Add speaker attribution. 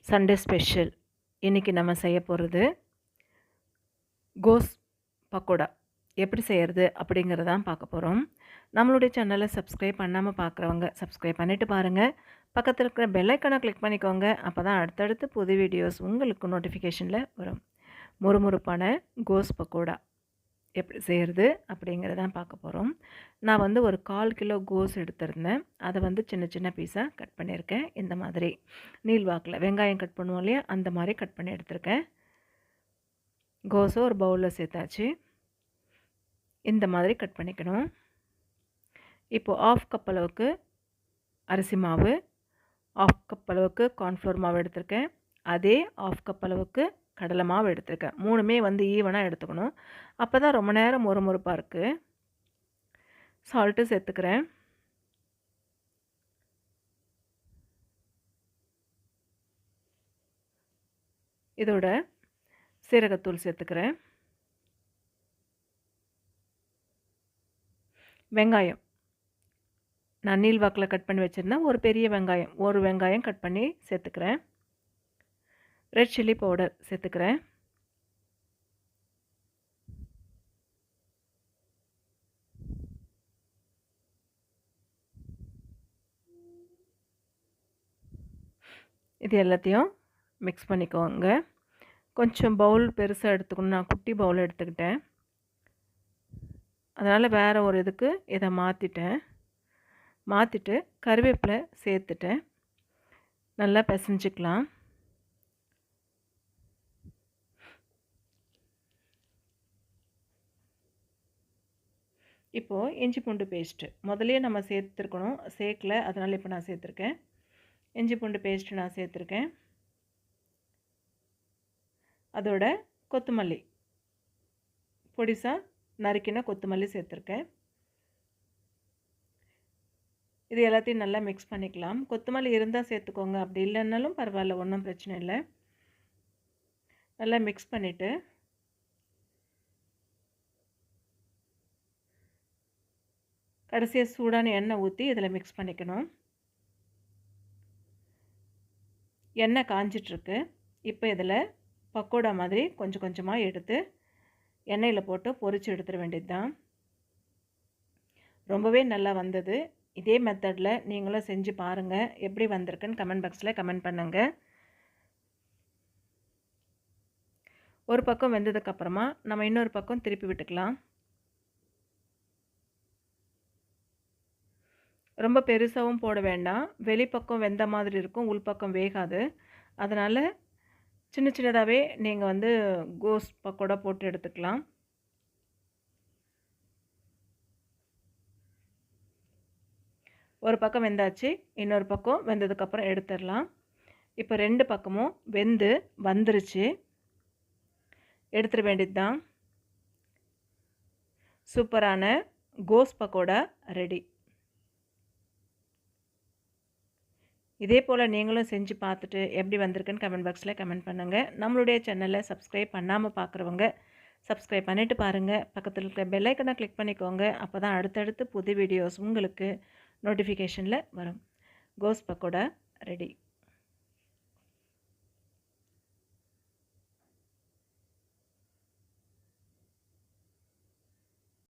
Speaker 1: Sunday special. இன்றைக்கி நம்ம செய்ய போகிறது கோஸ் பக்கோடா. எப்படி செய்கிறது அப்படிங்கிறதான் பார்க்க போகிறோம். நம்மளுடைய சேனலை சப்ஸ்கிரைப் பண்ணாமல் பார்க்குறவங்க சப்ஸ்கிரைப் பண்ணிவிட்டு பாருங்கள். பக்கத்தில் இருக்கிற பெல் ஐக்கானை கிளிக் பண்ணிக்கோங்க. அப்போ தான் அடுத்தடுத்து புது வீடியோஸ் உங்களுக்கு நோட்டிஃபிகேஷனில் வரும். முறுமுறுப்பான கோஸ் பக்கோடா எப்படி செய்கிறது அப்படிங்கிறதான் பார்க்க போகிறோம். நான் வந்து ஒரு 1/4 கிலோ கோஸ் எடுத்திருந்தேன். அதை வந்து சின்ன சின்ன பீஸாக கட் பண்ணியிருக்கேன். இந்த மாதிரி நீள்வாக்கில் வெங்காயம் கட் பண்ணுவோம் இல்லையா, அந்த மாதிரி கட் பண்ணி எடுத்திருக்கேன். கோஸை ஒரு பவுலில் சேர்த்தாச்சு. இந்த மாதிரி கட் பண்ணிக்கணும். இப்போது 1/2 கப் அளவுக்கு அரிசி மாவு, 1/2 கப் அளவுக்கு கார்ன்ஃப்ளவர் மாவு எடுத்திருக்கேன். அதே 1/2 கப் அளவுக்கு கடலை மாவு எடுத்திருக்கேன். 3மே வந்து ஈவனாக எடுத்துக்கணும். அப்போ தான் ரொம்ப நேரம் முறுமுறுப்பாக இருக்குது. சால்ட்டு சேர்த்துக்கிறேன். இதோட சீரகத்தூள் சேர்த்துக்கிறேன். வெங்காயம் நான் நீள்வாக்கில் கட் பண்ணி வச்சுருந்தேன். ஒரு பெரிய வெங்காயம், ஒரு வெங்காயம் கட் பண்ணி சேர்த்துக்கிறேன். ரெட் சில்லி பவுடர் சேர்த்துக்கிறேன். இது எல்லாத்தையும் மிக்ஸ் பண்ணிக்கோங்க. கொஞ்சம் பவுல் பெருசாக எடுத்துக்கணும். நான் குட்டி பவுல் எடுத்துக்கிட்டேன். அதனால் வேறு ஒரு இதுக்கு இதை மாற்றிட்டு கருவேப்பிலை சேர்த்துட்டேன். நல்லா பிசைஞ்சிக்கலாம். இப்போது இஞ்சி பூண்டு பேஸ்ட்டு முதலே நம்ம சேர்த்துருக்கணும், சேர்க்கல, அதனால் இப்போ நான் சேர்த்துருக்கேன். இஞ்சி பூண்டு பேஸ்ட்டு நான் சேர்த்துருக்கேன். அதோட கொத்தமல்லி, பொடிசாக நறுக்கின கொத்தமல்லி சேர்த்துருக்கேன். இது எல்லாத்தையும் நல்லா மிக்ஸ் பண்ணிக்கலாம். கொத்தமல்லி இருந்தால் சேர்த்துக்கோங்க, அப்படி இல்லைன்னாலும் பரவாயில்ல, ஒன்றும் பிரச்சனை இல்லை. நல்லா மிக்ஸ் பண்ணிவிட்டு கடைசியாக சூடான எண்ணெய் ஊற்றி இதில் மிக்ஸ் பண்ணிக்கணும். எண்ணெய் காஞ்சிட்ருக்கு. இப்போ இதில் பக்கோடா மாதிரி கொஞ்சம் கொஞ்சமாக எடுத்து எண்ணெயில் போட்டு பொரித்து எடுத்துட வேண்டியது தான். ரொம்பவே நல்லா வந்தது. இதே மெத்தடில் நீங்களும் செஞ்சு பாருங்கள். எப்படி வந்திருக்குன்னு கமெண்ட் பாக்ஸில் கமெண்ட் பண்ணுங்கள். ஒரு பக்கம் வெந்ததுக்கப்புறமா நம்ம இன்னொரு பக்கம் திருப்பி விட்டுக்கலாம். ரொம்ப பெருசாகவும் போட வேண்டாம். வெளிப்பக்கம் வெந்த மாதிரி இருக்கும், உள்பக்கம் வேகாது. அதனால் சின்ன சின்னதாகவே நீங்கள் வந்து கோஸ் பக்கோடா போட்டு எடுத்துக்கலாம். ஒரு பக்கம் வெந்தாச்சு, இன்னொரு பக்கம் வெந்ததுக்கப்புறம் எடுத்துடலாம். இப்போ 2 பக்கமும் வெந்து வந்துருச்சு. எடுத்துட வேண்டியது தான். சூப்பரான கோஸ் பக்கோடா ரெடி. இதே போல் நீங்களும் செஞ்சு பார்த்துட்டு எப்படி வந்திருக்குன்னு கமெண்ட் பாக்ஸில் கமெண்ட் பண்ணுங்கள். நம்மளுடைய சேனலை சப்ஸ்கிரைப் பண்ணாமல் பார்க்குறவங்க சப்ஸ்கிரைப் பண்ணிவிட்டு பாருங்கள். பக்கத்தில் இருக்கிற பெல் ஐக்கனை கிளிக் பண்ணிக்கோங்க. அப்போ தான் அடுத்தடுத்து புது வீடியோஸ் உங்களுக்கு நோட்டிஃபிகேஷனில் வரும். கோஸ் பக்கோடா ரெடி.